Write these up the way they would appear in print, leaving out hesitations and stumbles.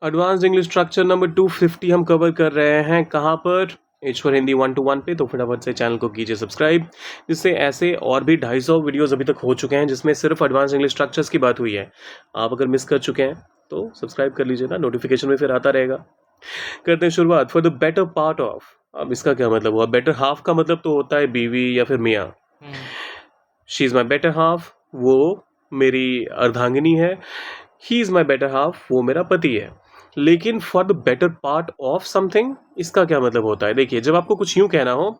Advanced English structure number 250 हम cover कर रहे हैं कहाँ पर, एच फॉर हिंदी 1-1 पे। तो फटाफट से चैनल को कीजिए सब्सक्राइब, जिससे ऐसे और भी 250 वीडियोस अभी तक हो चुके हैं जिसमें सिर्फ एडवांस्ड इंग्लिश स्ट्रक्चर्स की बात हुई है। आप अगर मिस कर चुके हैं तो सब्सक्राइब कर लीजिए ना, नोटिफिकेशन में फिर आता रहेगा। करते हैं शुरुआत। For the better part of, अब इसका क्या मतलब हुआ? बेटर हाफ का मतलब तो होता है बीवी या फिर मियाँ। She is my better half, वो मेरी अर्धांगिनी है। He is my better half, वो मेरा पति है। लेकिन for the better part of something, इसका क्या मतलब होता है? देखिए, जब आपको कुछ यूं कहना हो,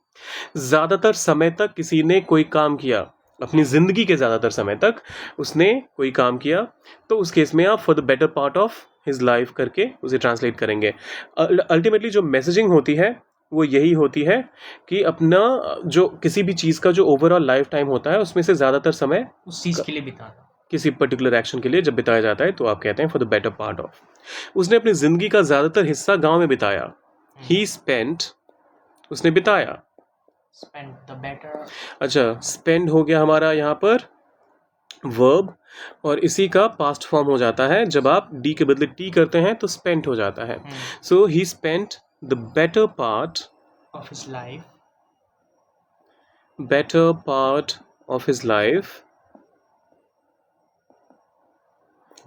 ज़्यादातर समय तक किसी ने कोई काम किया, अपनी ज़िंदगी के ज़्यादातर समय तक उसने कोई काम किया, तो उस केस में आप for the better part of his life करके उसे ट्रांसलेट करेंगे। अल्टीमेटली जो मैसेजिंग होती है वो यही होती है कि अपना जो किसी भी चीज़ का जो ओवरऑल लाइफ टाइम होता है उसमें से ज़्यादातर समय उस चीज के लिए बिताना, किसी पर्टिकुलर एक्शन के लिए जब बिताया जाता है तो आप कहते हैं for the better part of. उसने अपनी जिंदगी का ज्यादातर हिस्सा गांव में बिताया। ही स्पेंट, उसने बिताया। Spend the better. अच्छा, स्पेंड हो गया हमारा यहाँ पर वर्ब, और इसी का पास्ट फॉर्म हो जाता है जब आप डी के बदले टी करते हैं तो स्पेंट हो जाता है। So he spent the better part of his life, better part of his life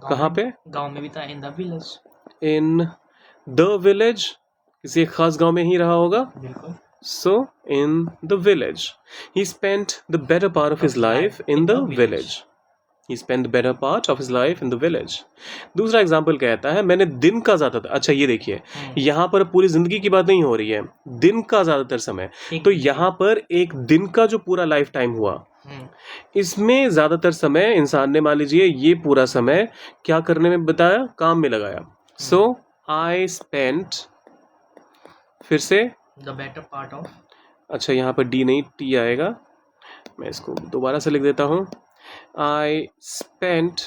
कहाँ पे? गांव में बिताया, in the village. In the village, किसी एक खास गांव में ही रहा होगा। बिल्कुल। So, in the village, he spent the better part of his life in the village. He spent the better part of his life in the village. दूसरा example कहता है मैंने दिन का ज़्यादातर, अच्छा ये देखिए, यहाँ पर पूरी जिंदगी की बात नहीं हो रही है, दिन का ज़्यादातर समय। तो यहाँ पर एक दिन का जो पूरा लाइफ टाइम हुआ, इसमें ज़्यादातर समय इंसान ने, मान लीजिए ये पूरा समय क्या करने में बताया, काम में लगाया। So, I spent, फिर से द बेटर पार्ट ऑफ, अच्छा यहाँ पर डी नहीं टी आएगा, मैं इसको दोबारा से लिख देता हूँ। I spent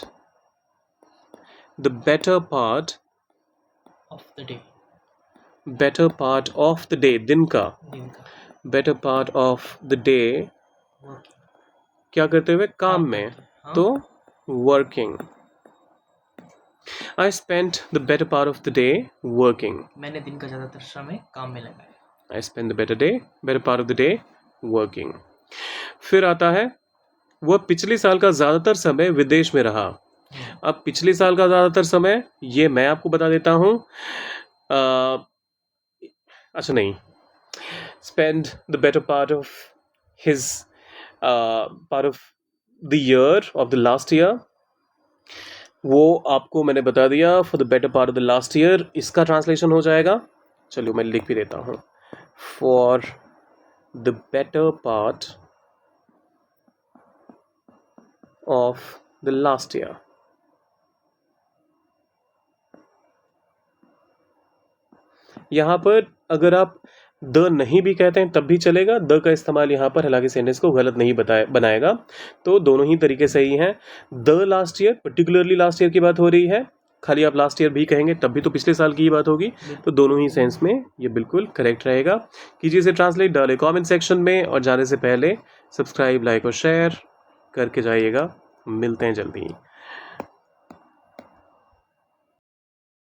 the better part of the day, better part of the day, दिन का, better part of the day क्या करते हुए, काम में, तो working. I spent the better part of the day working, मैंने दिन का ज्यादातर समय काम में लगाया। I spend the better part of the day working. फिर आता है वह पिछले साल का ज़्यादातर समय विदेश में रहा। अब पिछले साल का ज़्यादातर समय ये मैं आपको बता देता हूँ। अच्छा नहीं, spend the better part of his part of the year of the last year, वो आपको मैंने बता दिया for the better part of the last year, इसका ट्रांसलेशन हो जाएगा, चलो मैं लिख भी देता हूँ, for the better part of the last year. यहाँ पर अगर आप द नहीं भी कहते हैं तब भी चलेगा, द का इस्तेमाल यहाँ पर हालांकि सेंटेंस को गलत नहीं बनाएगा, तो दोनों ही तरीके सही हैं। The last year, particularly last year की बात हो रही है, खाली आप लास्ट ईयर भी कहेंगे तब भी तो पिछले साल की ही बात होगी, तो दोनों ही सेंस में ये बिल्कुल करेक्ट रहेगा। कीजिए इसे ट्रांसलेट, डालें कमेंट सेक्शन में, और जाने से पहले सब्सक्राइब, लाइक और शेयर करके जाइएगा। मिलते हैं जल्दी।